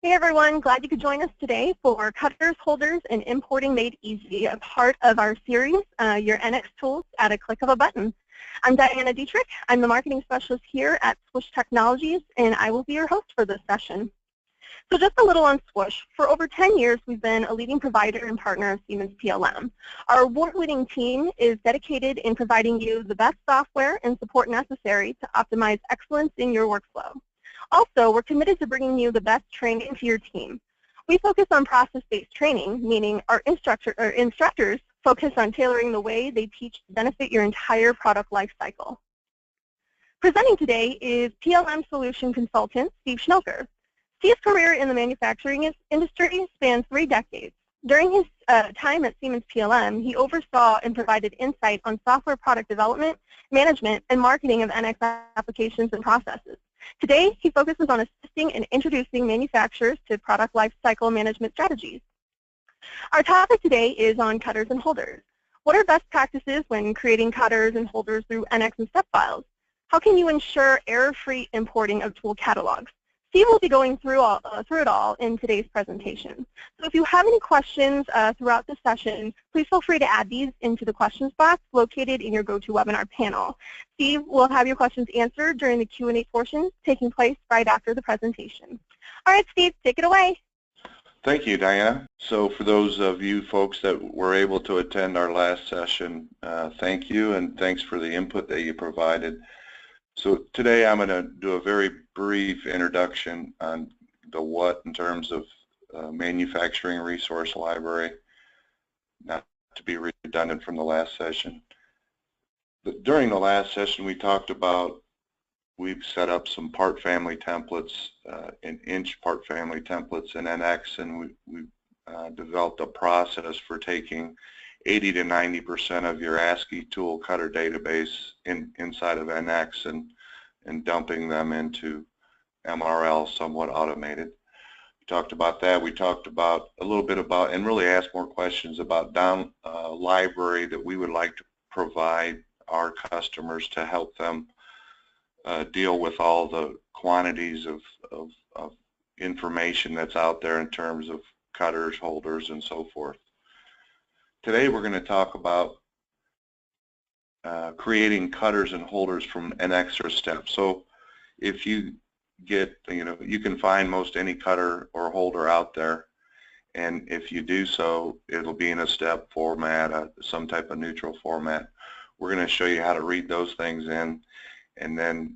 Hey everyone, glad you could join us today for Cutters, Holders, and Importing Made Easy, a part of our series, your NX Tools at a click of a button. I'm Diana Dietrich. I'm the marketing specialist here at Swoosh Technologies, and I will be your host for this session. So just a little on Swoosh. For over 10 years, we've been a leading provider and partner of Siemens PLM. Our award-winning team is dedicated in providing you the best software and support necessary to optimize excellence in your workflow. Also, we're committed to bringing you the best training to your team. We focus on process-based training, meaning our instructors focus on tailoring the way they teach to benefit your entire product lifecycle. Presenting today is PLM Solution Consultant Steve Schnelker. Steve's career in the manufacturing industry spans 3 decades. During his time at Siemens PLM, he oversaw and provided insight on software product development, management, and marketing of NX applications and processes. Today, he focuses on assisting and introducing manufacturers to product lifecycle management strategies. Our topic today is on cutters and holders. What are best practices when creating cutters and holders through NX and step files? How can you ensure error-free importing of tool catalogs? Steve will be going through it all in today's presentation. So if you have any questions throughout the session, please feel free to add these into the questions box located in your GoToWebinar panel. Steve will have your questions answered during the Q&A portion taking place right after the presentation. All right, Steve, take it away. Thank you, Diana. So for those of you folks that were able to attend our last session, thank you, and thanks for the input that you provided. So today I'm going to do a very brief introduction on the what in terms of manufacturing resource library, not to be redundant from the last session. But during the last session we talked about, we've set up some part family templates, inch part family templates in NX, and we developed a process for taking 80 to 90% of your ASCII tool cutter database inside of NX and dumping them into MRL, somewhat automated. We talked about that. We talked about a little bit about, and really asked more questions about down library that we would like to provide our customers to help them deal with all the quantities of information that's out there in terms of cutters, holders, and so forth. Today we're going to talk about creating cutters and holders from an extra step. So if you get, you can find most any cutter or holder out there, and if you do so, it'll be in a step format, some type of neutral format. We're going to show you how to read those things in and then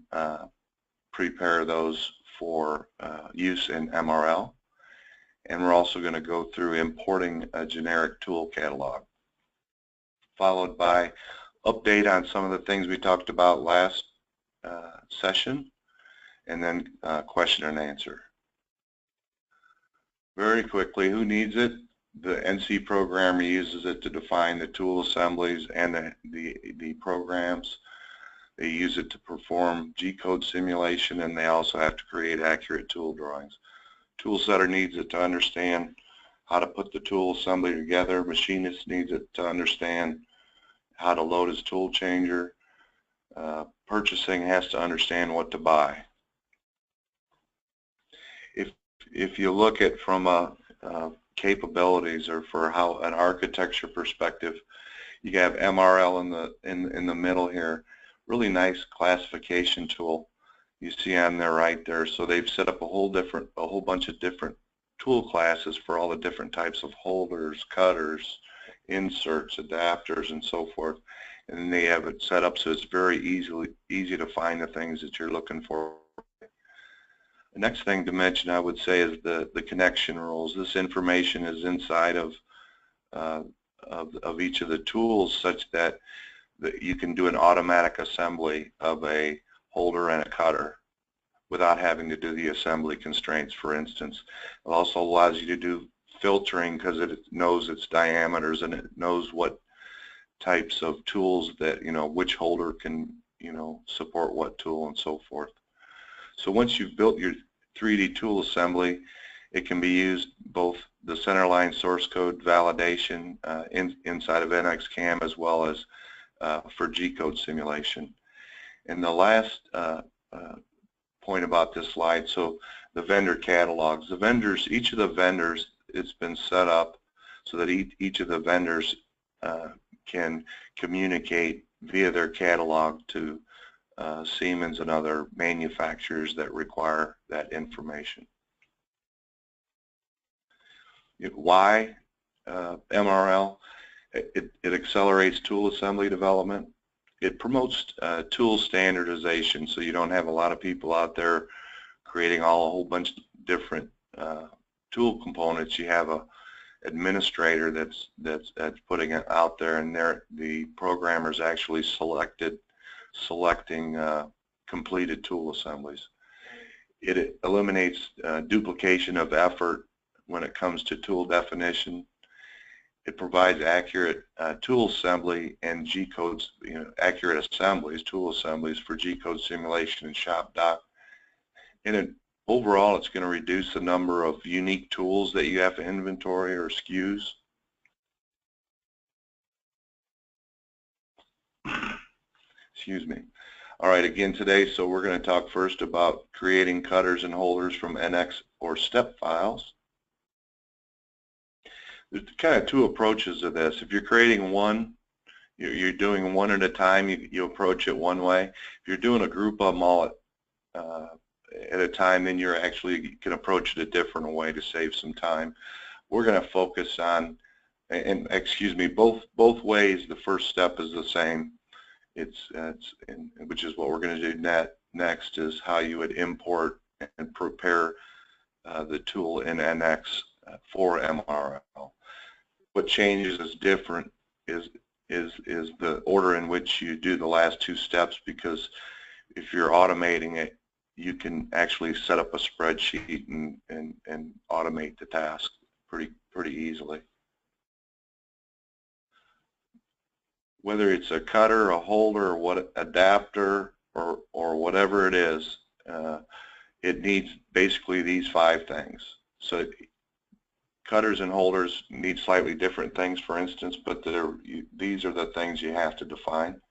prepare those for use in MRL. And we're also going to go through importing a generic tool catalog, followed by update on some of the things we talked about last session, and then question and answer. Very quickly, who needs it? The NC programmer uses it to define the tool assemblies and the programs. They use it to perform G-code simulation, and they also have to create accurate tool drawings. Tool setter needs it to understand how to put the tool assembly together. Machinist needs it to understand how to load his tool changer. Purchasing has to understand what to buy. If you look at from a capabilities or for how an architecture perspective, you have MRL in the middle here. Really nice classification tool you see on there right there. So they've set up a whole bunch of different tool classes for all the different types of holders, cutters, inserts, adapters, and so forth. And then they have it set up so it's very easy to find the things that you're looking for. The next thing to mention, I would say, is the connection rules. This information is inside of each of the tools, such that you can do an automatic assembly of a holder and a cutter without having to do the assembly constraints, for instance. It also allows you to do filtering because it knows its diameters and it knows what types of tools that, which holder can, support what tool and so forth. So once you've built your 3D tool assembly, it can be used both the centerline source code validation inside of NXCAM as well as for G-code simulation. And the last point about this slide, so the vendor catalogs. The vendors, each of the vendors, it's been set up so that each of the vendors can communicate via their catalog to Siemens and other manufacturers that require that information. Why MRL? It accelerates tool assembly development. It promotes tool standardization, so you don't have a lot of people out there creating a whole bunch of different tool components. You have a administrator that's putting it out there, and the programmers actually selecting completed tool assemblies. It eliminates duplication of effort when it comes to tool definition. It provides accurate tool assembly and G-codes, accurate assemblies, tool assemblies for G-code simulation and shop doc. And overall, it's going to reduce the number of unique tools that you have to inventory or SKUs. Excuse me. All right, again today, so we're going to talk first about creating cutters and holders from NX or step files. There's kind of two approaches to this. If you're creating one, you're doing one at a time, you approach it one way. If you're doing a group of them all at a time, then you can approach it a different way to save some time. We're going to focus on, and excuse me, both ways. The first step is the same. Which is what we're going to do next is how you would import and prepare the tool in NX for MRL. What changes is different is the order in which you do the last two steps, because if you're automating it, you can actually set up a spreadsheet and automate the task pretty easily. Whether it's a cutter, a holder, or what adapter, or whatever it is, it needs basically these 5 things. So cutters and holders need slightly different things, for instance, but these are the things you have to define.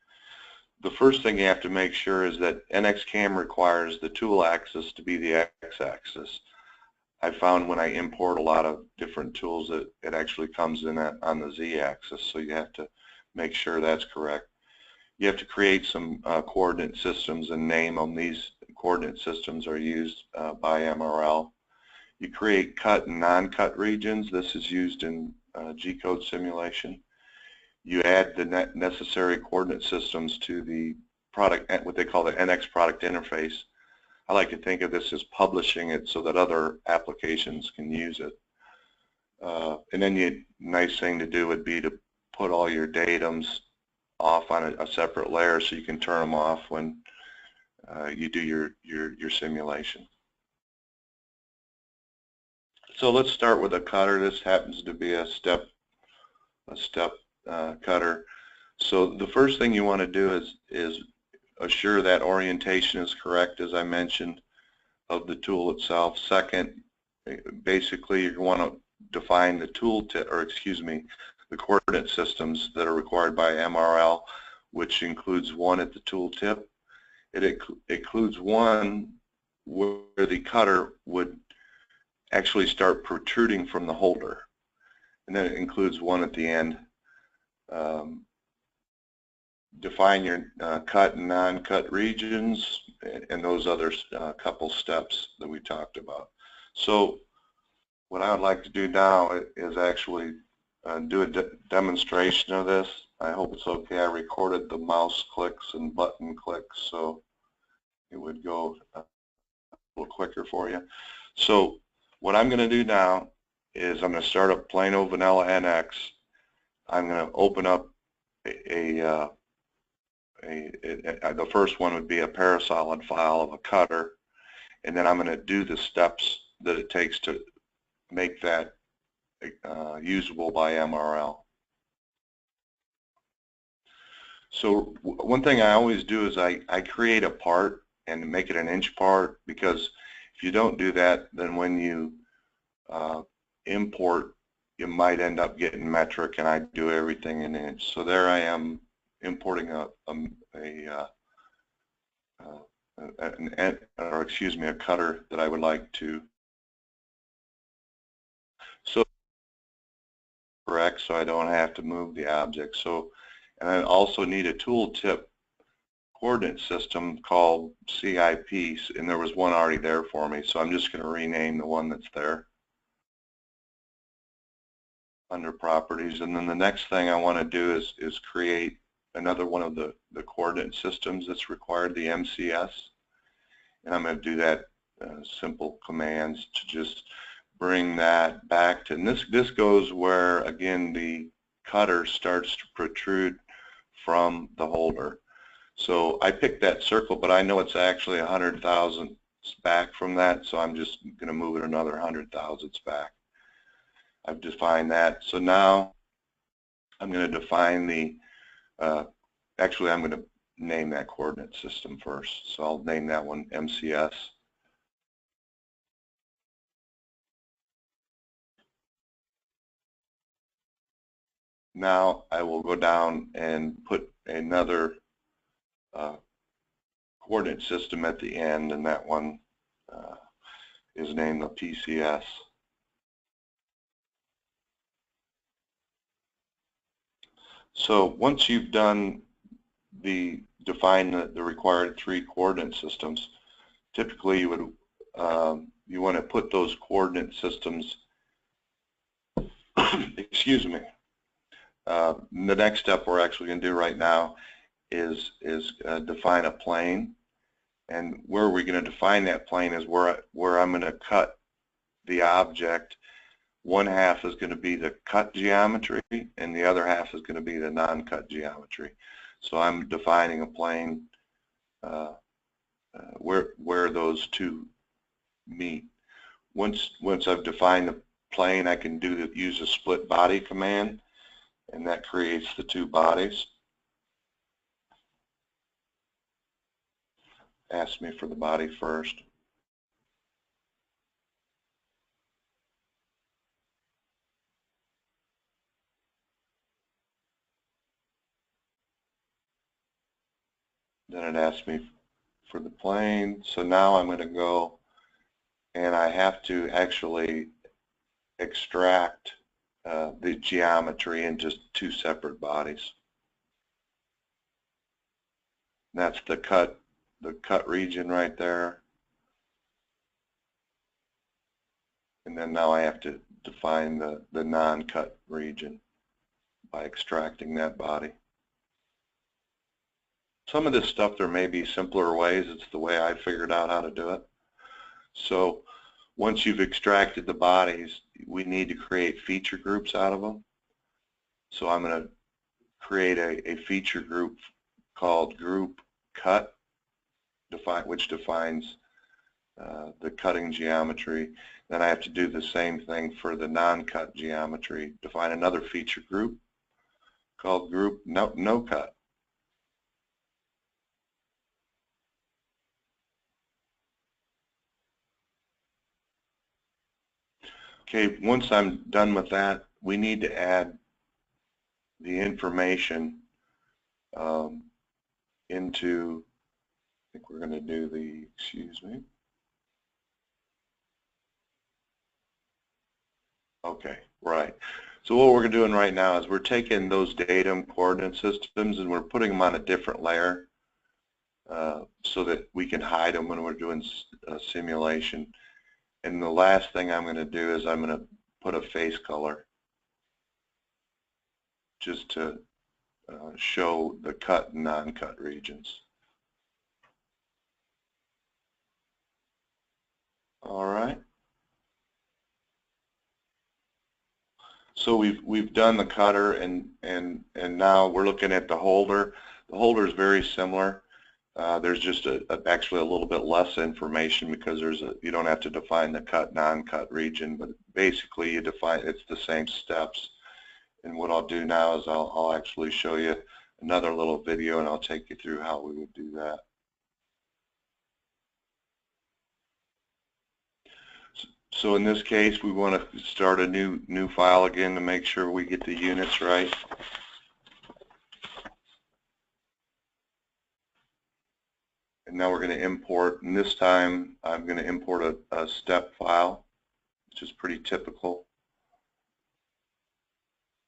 The first thing you have to make sure is that NXCAM requires the tool axis to be the x-axis. I found when I import a lot of different tools that it actually comes in on the z-axis, so you have to make sure that's correct. You have to create some coordinate systems and name them. These coordinate systems are used by MRL. You create cut and non-cut regions. This is used in G-code simulation. You add the necessary coordinate systems to the product, what they call the NX product interface. I like to think of this as publishing it so that other applications can use it. And then the nice thing to do would be to put all your datums off on a separate layer so you can turn them off when you do your simulation. So let's start with a cutter. This happens to be a step cutter. So the first thing you want to do is assure that orientation is correct, as I mentioned, of the tool itself. Second, basically you want to define the the coordinate systems that are required by MRL, which includes one at the tool tip. It includes one where the cutter would actually start protruding from the holder, and then it includes one at the end. Define your cut and non-cut regions and those other couple steps that we talked about. So what I would like to do now is actually do a demonstration of this. I hope it's okay. I recorded the mouse clicks and button clicks, so it would go a little quicker for you. So what I'm going to do now is I'm going to start up plain old vanilla NX. I'm going to open up the first one would be a parasolid file of a cutter, and then I'm going to do the steps that it takes to make that usable by MRL. So one thing I always do is I create a part and make it an inch part, because if you don't do that, then when you import, you might end up getting metric, and I do everything in inch. So there I am importing a a cutter that I would like to. So correct, so I don't have to move the object. So, and I also need a tooltip coordinate system called CIP, and there was one already there for me, so I'm just going to rename the one that's there under properties. And then the next thing I want to do is create another one of the coordinate systems that's required, the MCS, and I'm going to do that simple commands to just bring that back to, and this goes where again the cutter starts to protrude from the holder. So I picked that circle, but I know it's actually 100 thousandths back from that, so I'm just going to move it another 100 thousandths back. I've defined that. So now I'm going to define the, actually I'm going to name that coordinate system first. So I'll name that one MCS. Now I will go down and put another coordinate system at the end, and that one is named the PCS. So once you've done define the required 3 coordinate systems, typically you would you want to put those coordinate systems excuse me. The next step we're actually going to do right now is define a plane, and where we're going to define that plane is where I'm going to cut the object. One half is going to be the cut geometry, and the other half is going to be the non-cut geometry. So I'm defining a plane where those two meet. Once I've defined the plane, I can use a split body command, and that creates the 2 bodies. Ask me for the body first. Then it asks me for the plane. So now I'm going to go and I have to actually extract the geometry into 2 separate bodies. That's the cut region right there. And then now I have to define the non-cut region by extracting that body. Some of this stuff, there may be simpler ways. It's the way I figured out how to do it. So once you've extracted the bodies, we need to create feature groups out of them. So I'm going to create a feature group called group cut, which defines the cutting geometry. Then I have to do the same thing for the non-cut geometry, define another feature group called group no cut. Okay, once I'm done with that, we need to add the information into, I think we're going to do the, excuse me. Okay, right. So what we're doing right now is we're taking those datum coordinate systems and we're putting them on a different layer so that we can hide them when we're doing a simulation. And the last thing I'm going to do is I'm going to put a face color just to show the cut and non-cut regions. All right. So we've done the cutter, and now we're looking at the holder. The holder is very similar. There's just actually a little bit less information because you don't have to define the cut non-cut region, but basically you define, it's the same steps. And what I'll do now is I'll actually show you another little video, and I'll take you through how we would do that. So in this case, we want to start a new file again to make sure we get the units right. And now we're going to import, and this time I'm going to import a step file, which is pretty typical.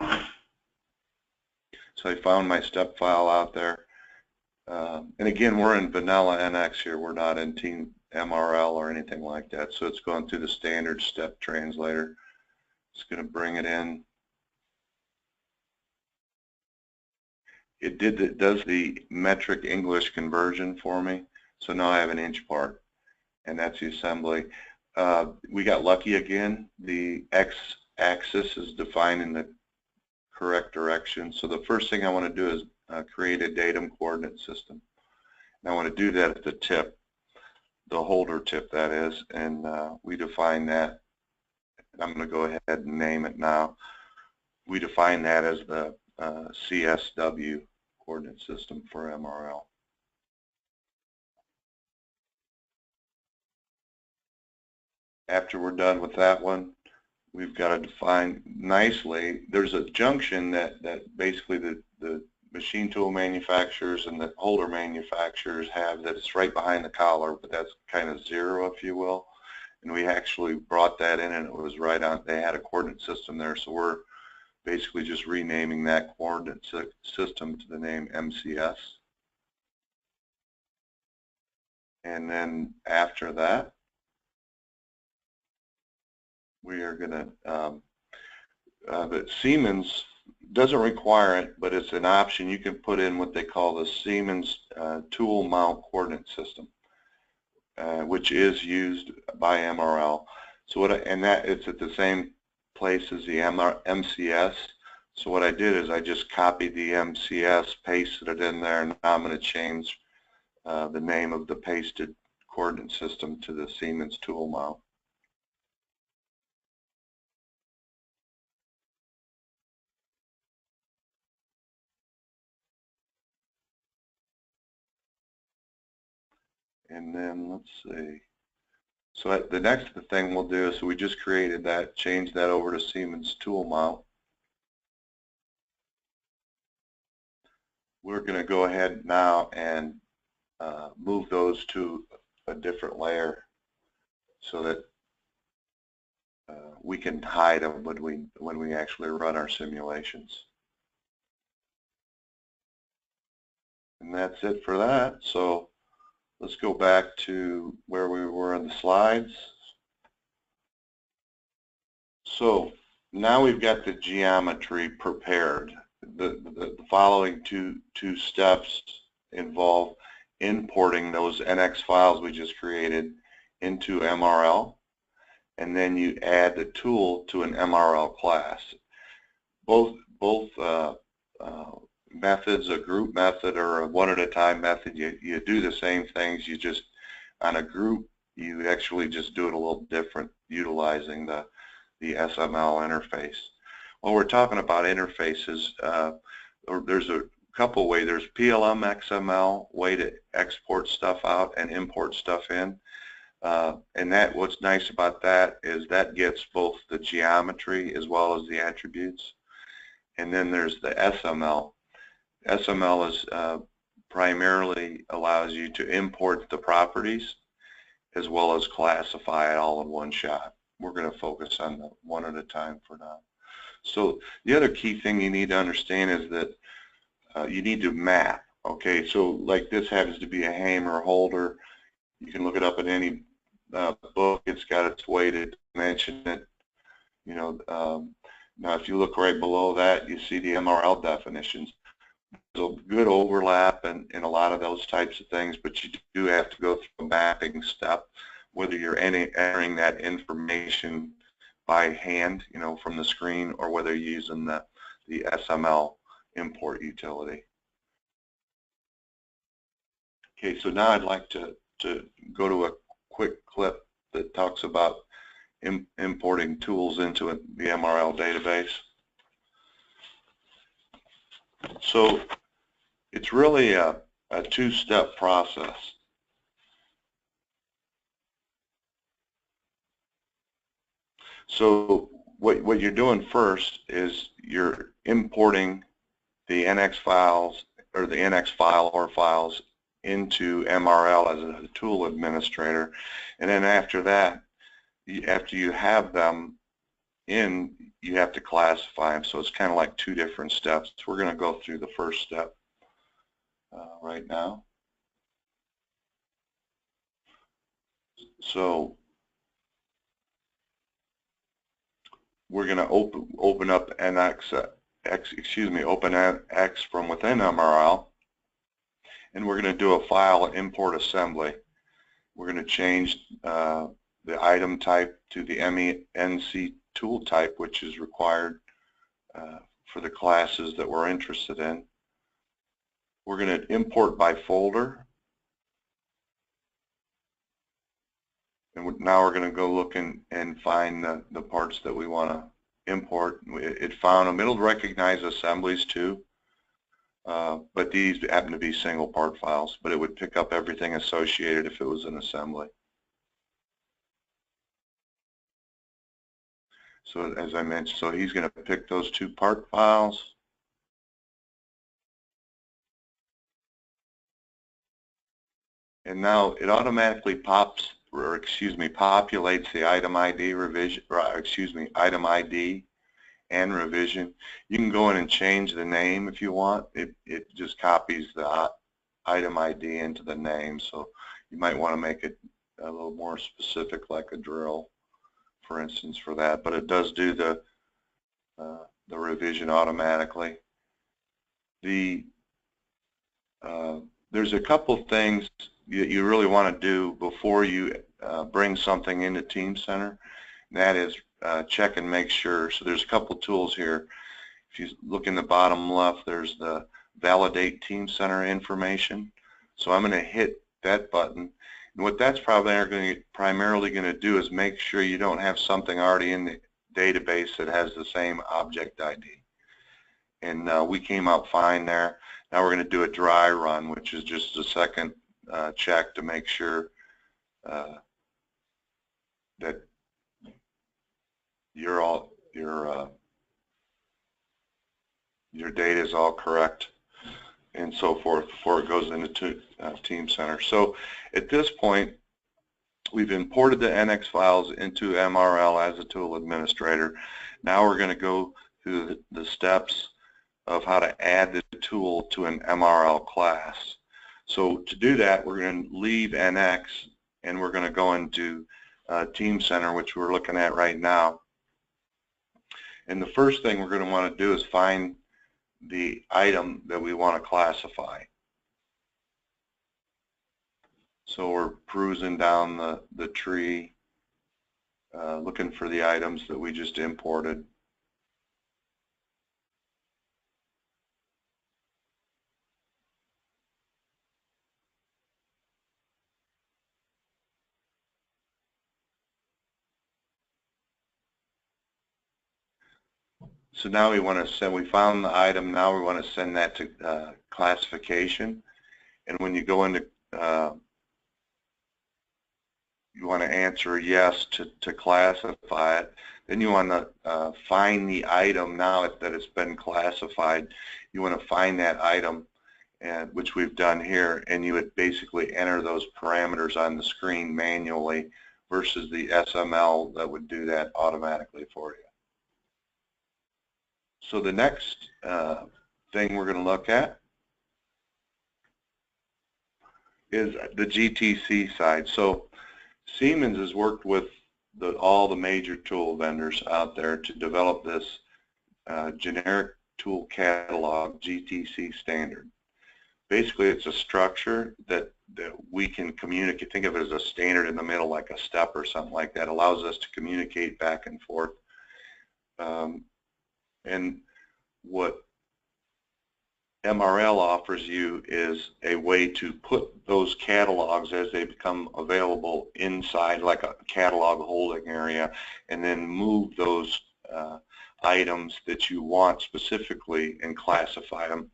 So I found my step file out there. And again, we're in vanilla NX here. We're not in Team MRL or anything like that. So it's going through the standard step translator. It's going to bring it in. It does the metric English conversion for me. So now I have an inch part, and that's the assembly. We got lucky again. The x-axis is defined in the correct direction. So the first thing I want to do is create a datum coordinate system. And I want to do that at the tip, the holder tip that is, and we define that. I'm going to go ahead and name it now. We define that as the CSW coordinate system for MRL. After we're done with that one, we've got to define nicely. There's a junction that basically the machine tool manufacturers and the holder manufacturers have that's right behind the collar, but that's kind of zero, if you will. And we actually brought that in, and it was right on. They had a coordinate system there, so we're basically just renaming that coordinate system to the name MCS. And then after that, we are going to, the Siemens doesn't require it, but it's an option. You can put in what they call the Siemens tool mount coordinate system, which is used by MRL. So it's at the same place as the MCS. So what I did is I just copied the MCS, pasted it in there, and now I'm going to change the name of the pasted coordinate system to the Siemens tool mount. And then let's see. So the next thing we'll do is, so we just created that, change that over to Siemens tool mount. We're going to go ahead now and move those to a different layer so that we can hide them when we actually run our simulations. And that's it for that. So let's go back to where we were in the slides. So now we've got the geometry prepared. The following two steps involve importing those NX files we just created into MRL, and then you add the tool to an MRL class. Both methods, a group method or a one-at-a-time method, you do the same things. You just, on a group, you actually just do it a little different, utilizing the SML interface. When we're talking about interfaces, there's a couple ways. There's PLM XML, way to export stuff out and import stuff in. And what's nice about that is that gets both the geometry as well as the attributes. And then there's the SML. SML is primarily allows you to import the properties as well as classify it all in one shot. We're going to focus on the one at a time for now. So the other key thing you need to understand is that you need to map. Okay, so like this happens to be a hammer holder. You can look it up in any book. It's got its way to dimension it. You know, now if you look right below that, you see the MRL definitions. There's a good overlap in a lot of those types of things, but you do have to go through a mapping step, whether you're entering that information by hand, you know, from the screen, or whether you're using the SML import utility. Okay, so now I'd like to go to a quick clip that talks about importing tools into the MRL database. So it's really a two-step process. So what you're doing first is you're importing the NX files or the NX file or files into MRL as a tool administrator, and then after that, after you have them in, you have to classify them. So it's kind of like two different steps. We're going to go through the first step right now. So we're going to open up open X from within MRL, and we're going to do a file import assembly. We're going to change the item type to the MENC tool type, which is required for the classes that we're interested in. We're going to import by folder, and now we're going to go look and find the parts that we want to import. It found it'll recognize assemblies too, but these happen to be single part files, but it would pick up everything associated if it was an assembly. So as I mentioned, so he's going to pick those two part files. And now it automatically populates the item ID revision, item ID and revision. You can go in and change the name if you want. It just copies the item ID into the name, so you might want to make it a little more specific, like a drill, for instance, for that. But it does do the revision automatically. There's a couple things you really want to do before you bring something into Team Center, and that is check and make sure. So there's a couple tools here. If you look in the bottom left, there's the validate Team Center information. So I'm going to hit that button, and what that's primarily going to do is make sure you don't have something already in the database that has the same object ID. And we came out fine there. Now we're going to do a dry run, which is just a second check to make sure that your data is all correct and so forth before it goes into Team Center. So at this point, we've imported the NX files into MRL as a tool administrator. Now we're going to go through the steps of how to add the tool to an MRL class. So to do that, we're going to leave NX and we're going to go into Team Center, which we're looking at right now. And the first thing we're going to want to do is find the item that we want to classify. So we're perusing down the tree, looking for the items that we just imported. So now we found the item, now we want to send that to classification. And when you go into, you want to answer yes to classify it. Then you want to find the item now that it's been classified. You want to find that item, which we've done here, and you would basically enter those parameters on the screen manually versus the SML that would do that automatically for you. So the next thing we're going to look at is the GTC side. So Siemens has worked with all the major tool vendors out there to develop this generic tool catalog GTC standard. Basically, it's a structure that we can communicate. Think of it as a standard in the middle, like a step or something like that. Allows us to communicate back and forth. And what MRL offers you is a way to put those catalogs as they become available inside, like a catalog holding area, and then move those items that you want specifically and classify them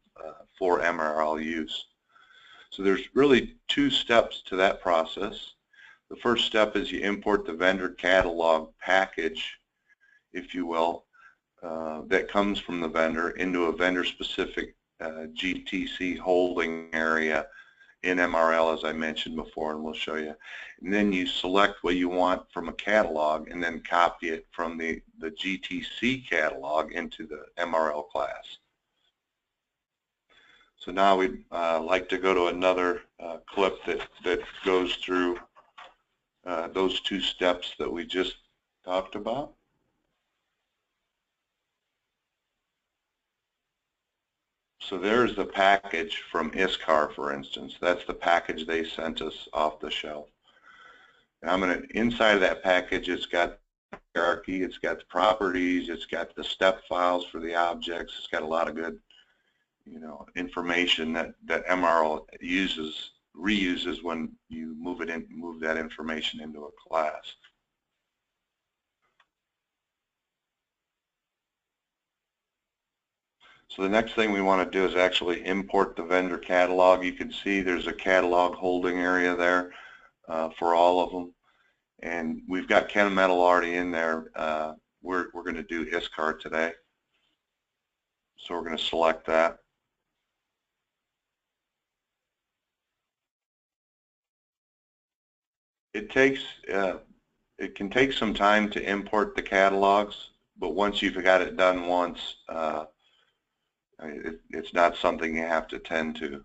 for MRL use. So there's really two steps to that process. The first step is you import the vendor catalog package, if you will, that comes from the vendor into a vendor-specific GTC holding area in MRL, as I mentioned before, and we'll show you. And then you select what you want from a catalog and then copy it from the GTC catalog into the MRL class. So now we'd like to go to another clip that goes through those two steps that we just talked about. So there's the package from ISCAR, for instance. That's the package they sent us off the shelf. And I'm going to, inside of that package, it's got hierarchy, it's got the properties, it's got the step files for the objects, it's got a lot of good, information that MRL reuses when you move that information into a class. So the next thing we want to do is actually import the vendor catalog. You can see there's a catalog holding area there for all of them. And we've got Kennametal already in there. We're going to do ISCAR today. So we're going to select that. It can take some time to import the catalogs, but once you've got it done once, it's not something you have to tend to.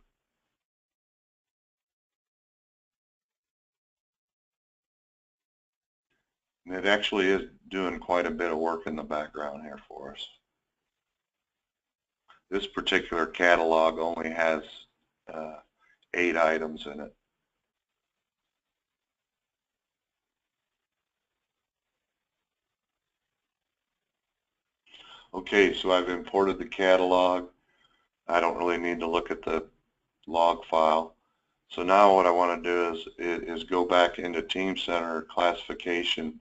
And it actually is doing quite a bit of work in the background here for us. This particular catalog only has 8 items in it. Okay, so I've imported the catalog. I don't really need to look at the log file. So now what I want to do is go back into Team Center classification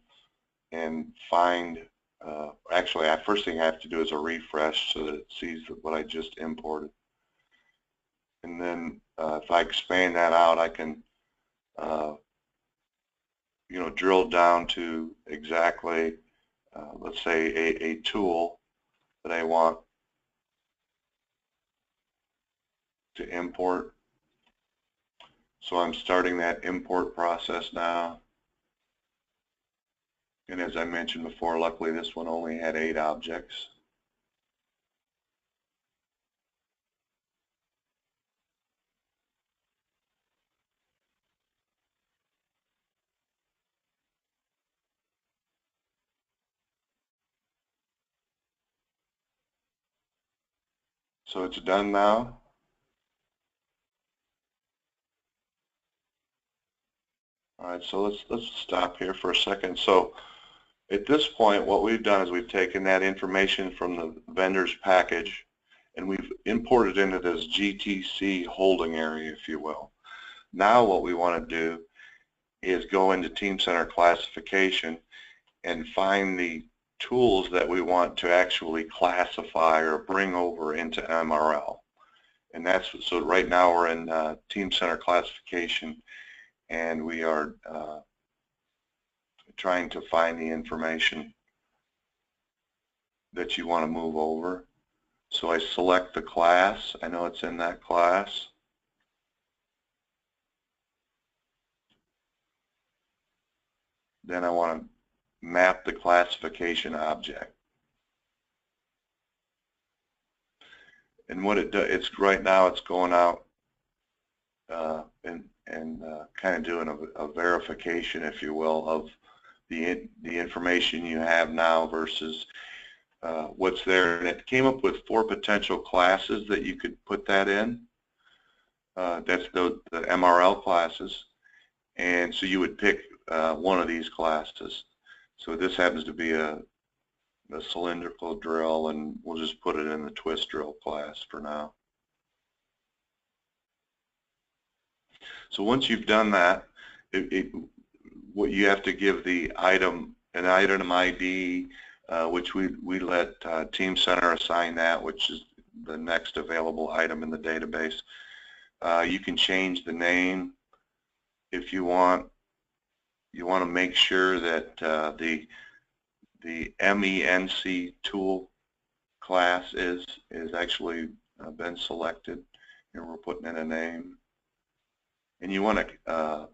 and find, actually, first thing I have to do is a refresh so that it sees what I just imported. And then if I expand that out, I can, drill down to exactly, let's say, a tool that I want to import. So I'm starting that import process now. And as I mentioned before, luckily this one only had 8 objects. So it's done now. All right, so let's stop here for a second. So at this point, what we've done is we've taken that information from the vendor's package and we've imported into this GTC holding area, if you will. Now what we want to do is go into Team Center classification and find the tools that we want to actually classify or bring over into MRL. And that's, so right now we're in Team Center classification and we are trying to find the information that you want to move over. So I select the class. I know it's in that class. Then I want to map the classification object. And what it does, it's right now it's going out and kind of doing a verification, if you will, of the information you have now versus what's there. And it came up with 4 potential classes that you could put that in. That's the MRL classes. And so you would pick one of these classes. So this happens to be a cylindrical drill, and we'll just put it in the twist drill class for now. So once you've done that, what you have to give the item an item ID, which we let Team Center assign that, which is the next available item in the database. You can change the name if you want. You want to make sure that the MENC tool class is actually been selected. Here we're putting in a name. And you want to,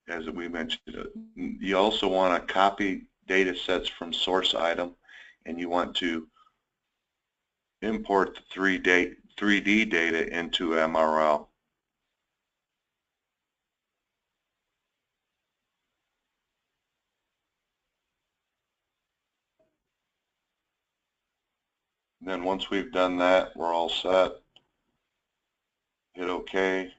as we mentioned, you also want to copy data sets from source item, and you want to import the 3D data into MRL. And then once we've done that, we're all set. Hit OK.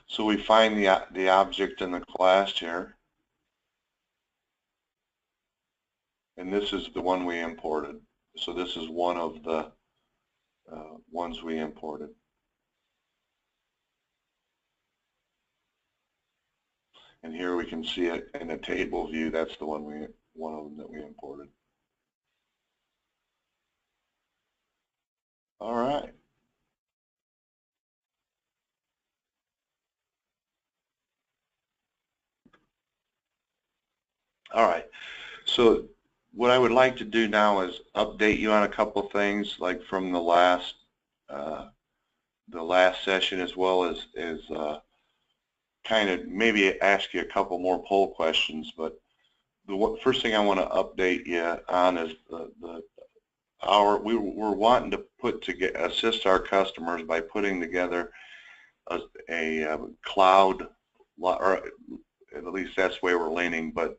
So we find the object in the class here, and this is the one we imported. So this is one of the ones we imported. And here we can see it in a table view. That's the one of them that we imported. All right. All right. So what I would like to do now is update you on a couple things, like from the last session, as well as kind of maybe ask you a couple more poll questions. But the first thing I want to update you on is we're wanting to assist our customers by putting together a cloud, or at least that's the way we're leaning, but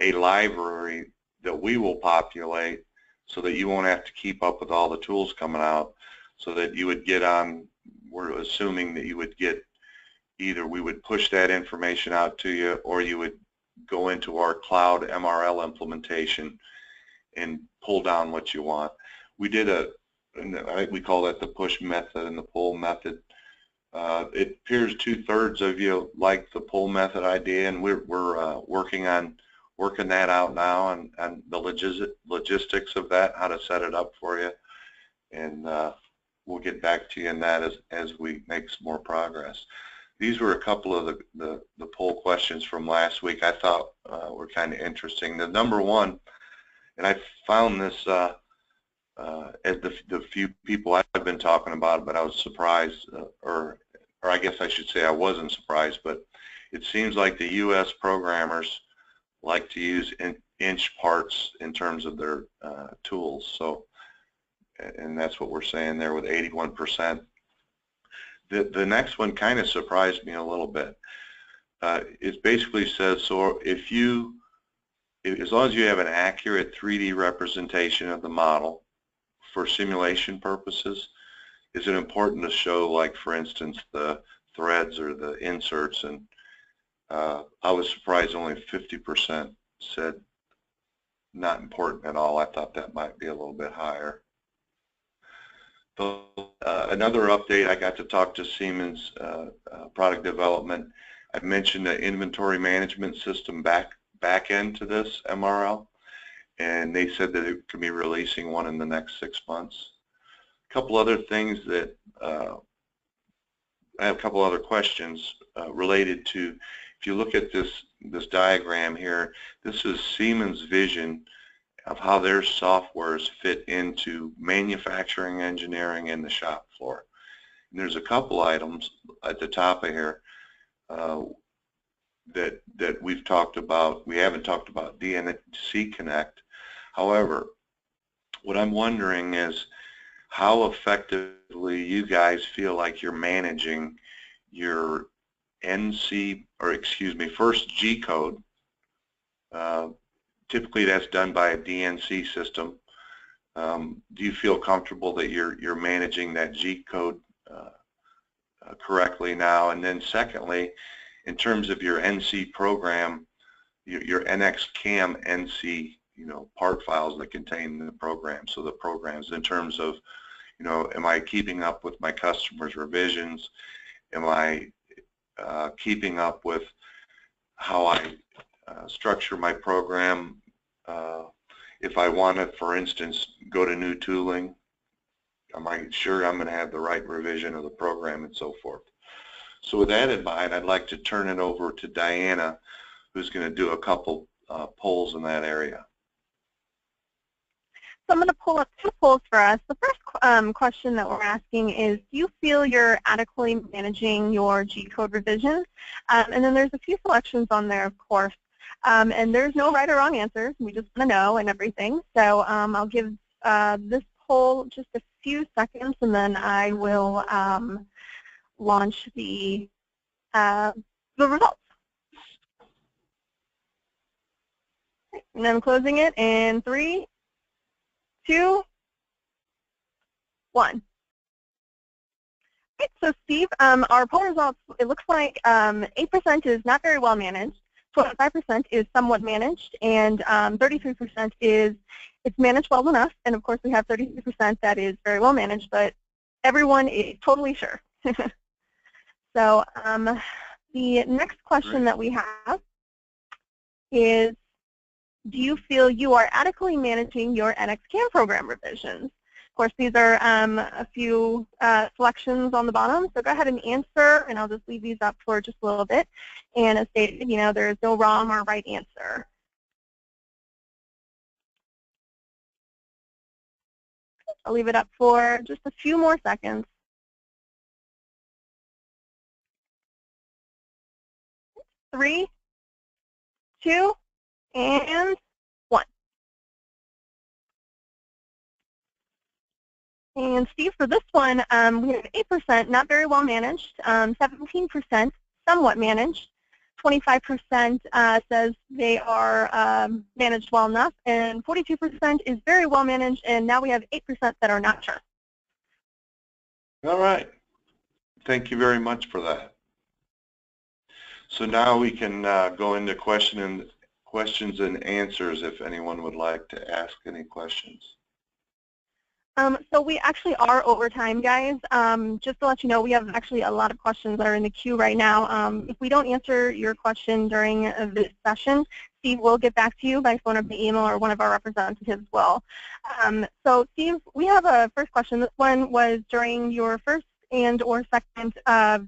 a library that we will populate so that you won't have to keep up with all the tools coming out, so that you would get on, we're assuming that you would get, either we would push that information out to you, or you would go into our cloud MRL implementation and pull down what you want. We did we call that the push method and the pull method. It appears 2/3 of you like the pull method idea, and we're working that out now, and the logistics of that, how to set it up for you, and we'll get back to you on that as we make some more progress. These were a couple of the poll questions from last week I thought were kind of interesting. The number one, and I found this at the few people I've been talking about, but I was surprised, or I guess I should say I wasn't surprised, but it seems like the U.S. programmers like to use inch parts in terms of their tools. So, and that's what we're saying there with 81%. The next one kind of surprised me a little bit. It basically says, so as long as you have an accurate 3D representation of the model for simulation purposes, is it important to show, like, for instance, the threads or the inserts? And I was surprised only 50% said not important at all. I thought that might be a little bit higher. Another update, I got to talk to Siemens product development. I mentioned the inventory management system back end to this MRL, and they said that it could be releasing one in the next 6 months. A couple other things that I have a couple other questions related to. If you look at this diagram here, this is Siemens' vision of how their softwares fit into manufacturing, engineering, and the shop floor. And there's a couple items at the top of here that we've talked about. We haven't talked about DNC Connect. However, what I'm wondering is how effectively you guys feel like you're managing your first G code. Typically that's done by a DNC system. Do you feel comfortable that you're managing that G code correctly now? And then secondly, in terms of your NC program, your NXCAM NC, part files that contain the program. So the programs, in terms of, am I keeping up with my customers' revisions? Am I keeping up with how I structure my program? If I want to, for instance, go to new tooling, am I sure I'm going to have the right revision of the program and so forth? So with that in mind, I'd like to turn it over to Diana, who's going to do a couple polls in that area. I'm going to pull up two polls for us. The first question that we're asking is, do you feel you're adequately managing your G-code revisions? And then there's a few selections on there, of course. And there's no right or wrong answers. We just want to know and everything. So I'll give this poll just a few seconds, and then I will launch the results. And I'm closing it in 3, 2, 1. Okay, so Steve, our poll results, it looks like 8% is not very well managed, 25% is somewhat managed, and 33% is it's managed well enough, and of course we have 33% that is very well managed, but everyone is totally sure. So the next question that we have is, do you feel you are adequately managing your NXCAM program revisions? Of course, these are a few selections on the bottom, so go ahead and answer, and I'll just leave these up for just a little bit. And as stated, you know, there is no wrong or right answer. I'll leave it up for just a few more seconds. 3, 2, and 1. And Steve, for this one, we have 8% not very well managed, 17% somewhat managed, 25% says they are managed well enough, and 42% is very well managed, and now we have 8% that are not sure. All right. Thank you very much for that. So now we can go into questions and answers if anyone would like to ask any questions. So we actually are over time, guys. Just to let you know, we have actually a lot of questions that are in the queue right now. If we don't answer your question during this session, Steve will get back to you by phone or by email, or one of our representatives will. So Steve, we have a first question. This one was during your first and or second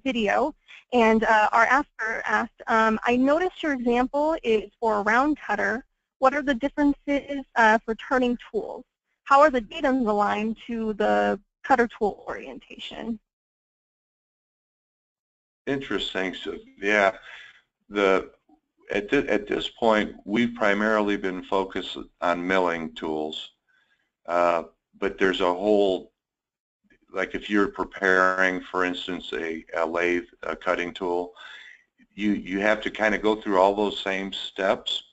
video, and our asker asked, I noticed your example is for a round cutter. What are the differences for turning tools? How are the datums aligned to the cutter tool orientation? Interesting. So, yeah, at this point, we've primarily been focused on milling tools, but there's a whole, like if you're preparing, for instance, a lathe cutting tool, you have to kind of go through all those same steps,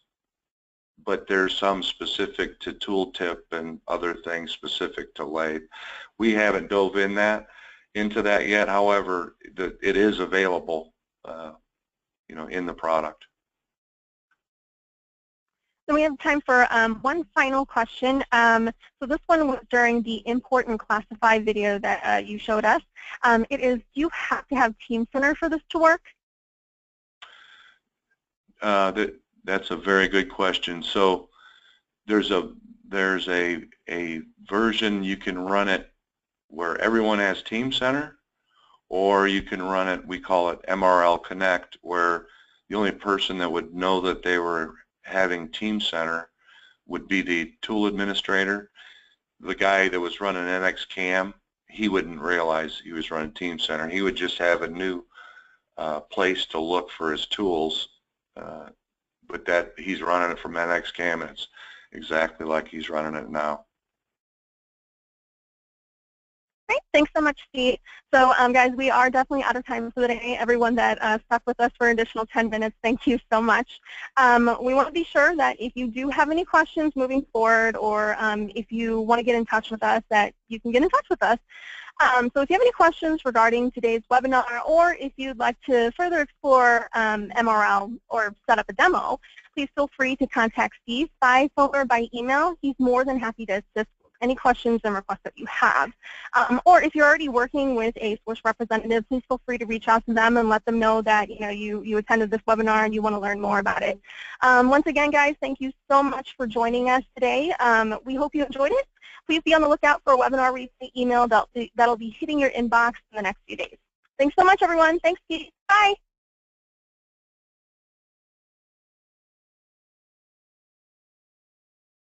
but there's some specific to tool tip and other things specific to lathe. We haven't dove into that yet. However, it is available, you know, in the product. So we have time for one final question. So this one was during the import and classify video that you showed us. It is, do you have to have Team Center for this to work? That's a very good question. So there's a version you can run it where everyone has Team Center, or you can run it, we call it MRL Connect, where the only person that would know that they were having Team Center would be the tool administrator. The guy that was running NXCAM, he wouldn't realize he was running Team Center. He would just have a new place to look for his tools, but that he's running it from NXCAM, and it's exactly like he's running it now. Great, thanks so much, Steve. So guys, we are definitely out of time for the day. Everyone that stuck with us for an additional 10 minutes, thank you so much. We want to be sure that if you do have any questions moving forward, or if you want to get in touch with us, that you can get in touch with us. So if you have any questions regarding today's webinar, or if you'd like to further explore MRL or set up a demo, please feel free to contact Steve by phone or by email. He's more than happy to assist any questions and requests that you have. Or if you're already working with a Swish representative, please feel free to reach out to them and let them know that you attended this webinar and you want to learn more about it. Once again, guys, thank you so much for joining us today. We hope you enjoyed it. Please be on the lookout for a webinar replay email that'll be hitting your inbox in the next few days. Thanks so much, everyone. Thanks, Steve. Bye.